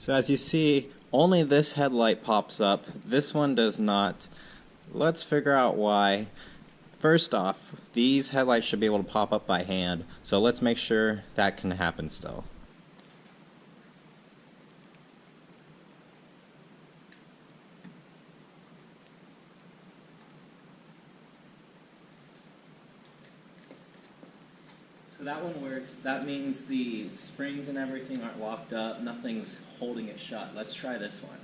So as you see, only this headlight pops up. This one does not. Let's figure out why. First off, these headlights should be able to pop up by hand, so let's make sure that can happen still. So that one works. That means the springs and everything aren't locked up. Nothing's holding it shut. Let's try this one.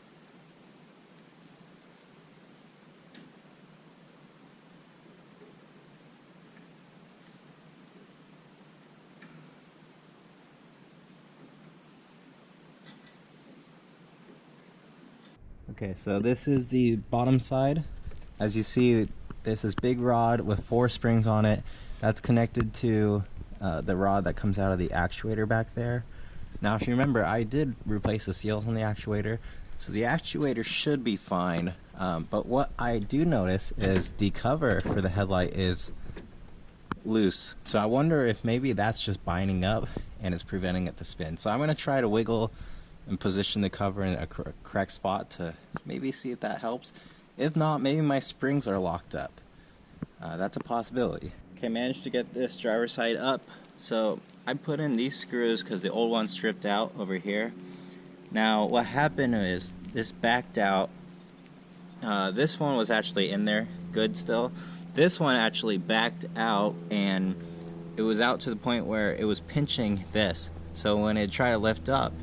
Okay, so this is the bottom side. As you see, there's this big rod with 4 springs on it. That's connected to the rod that comes out of the actuator back there. Now if you remember, I did replace the seals on the actuator, so the actuator should be fine. But what I do notice is the cover for the headlight is loose. So I wonder if maybe that's just binding up and it's preventing it to spin. So I'm going to try to wiggle and position the cover in a correct spot to maybe see if that helps. If not, maybe my springs are locked up. That's a possibility. Okay, managed to get this driver's side up. So I put in these screws because the old one stripped out over here. Now what happened is this backed out. This one was actually in there good still. This one actually backed out, and it was out to the point where it was pinching this. So when it tried to lift up,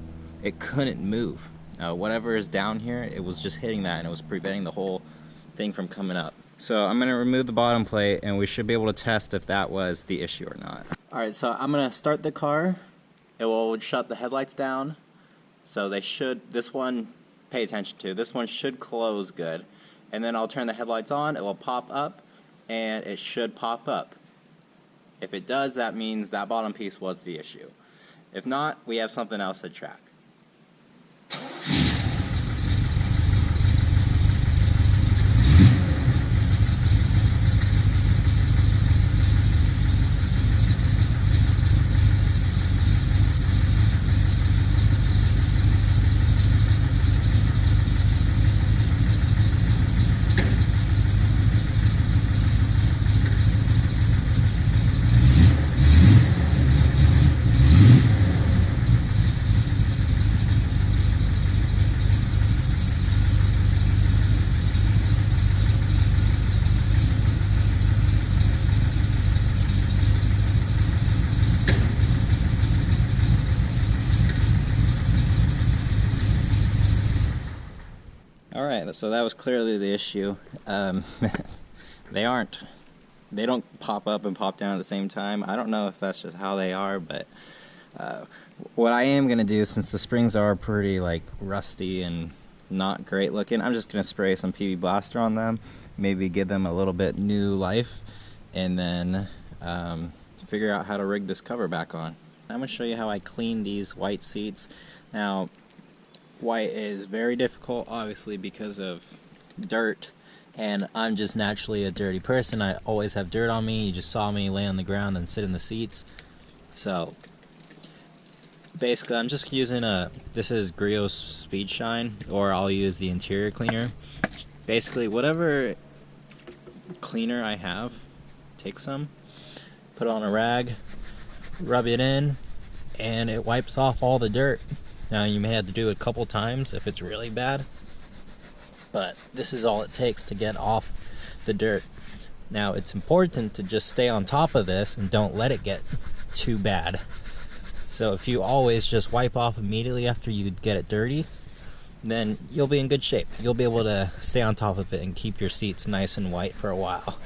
it couldn't move. Whatever is down here, it was just hitting that, and it was preventing the whole thing from coming up. So I'm going to remove the bottom plate, and we should be able to test if that was the issue or not. Alright, so I'm going to start the car. It will shut the headlights down. So they should, this one, pay attention to, this one should close good. And then I'll turn the headlights on, it will pop up, and it should pop up. If it does, that means that bottom piece was the issue. If not, we have something else to track. Alright, so that was clearly the issue. They don't pop up and pop down at the same time. I don't know if that's just how they are, but what I am going to do, since the springs are pretty like rusty and not great looking, I'm just going to spray some PB Blaster on them, maybe give them a little bit new life, and then figure out how to rig this cover back on. I'm going to show you how I clean these white seats. Now, white is very difficult, obviously, because of dirt, and I'm just naturally a dirty person. I always have dirt on me. You just saw me lay on the ground and sit in the seats. So basically I'm just using this is Grio's Speed Shine, or I'll use the interior cleaner. Basically whatever cleaner I have, take some, put it on a rag, rub it in, and it wipes off all the dirt. Now you may have to do it a couple times if it's really bad, but this is all it takes to get off the dirt. Now it's important to just stay on top of this and don't let it get too bad. So if you always just wipe off immediately after you get it dirty, then you'll be in good shape. You'll be able to stay on top of it and keep your seats nice and white for a while.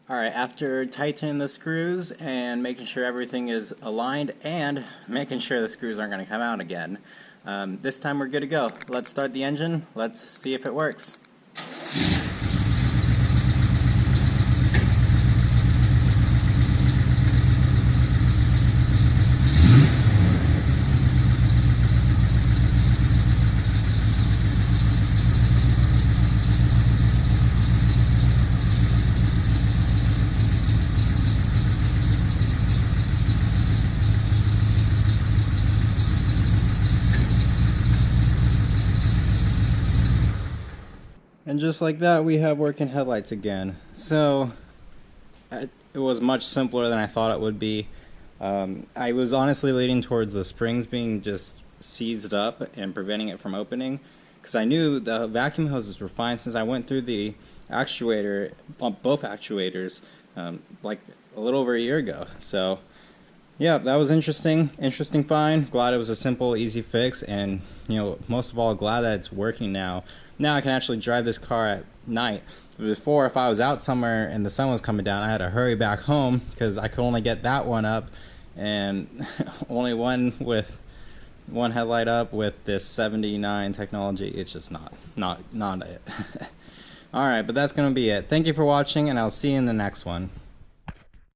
Alright, after tightening the screws and making sure everything is aligned and making sure the screws aren't going to come out again, this time we're good to go. Let's start the engine. Let's see if it works. And just like that, we have working headlights again. So it was much simpler than I thought it would be. I was honestly leaning towards the springs being just seized up and preventing it from opening, because I knew the vacuum hoses were fine since I went through the actuator, both actuators, like a little over a year ago. So yeah, that was interesting find. Glad it was a simple, easy fix, and most of all, glad that it's working now. Now I can actually drive this car at night. Before, if I was out somewhere and the sun was coming down, I had to hurry back home because I could only get that one up, and only one with one headlight up with this 79 technology. It's just not it. Alright, but that's gonna be it. Thank you for watching, and I'll see you in the next one.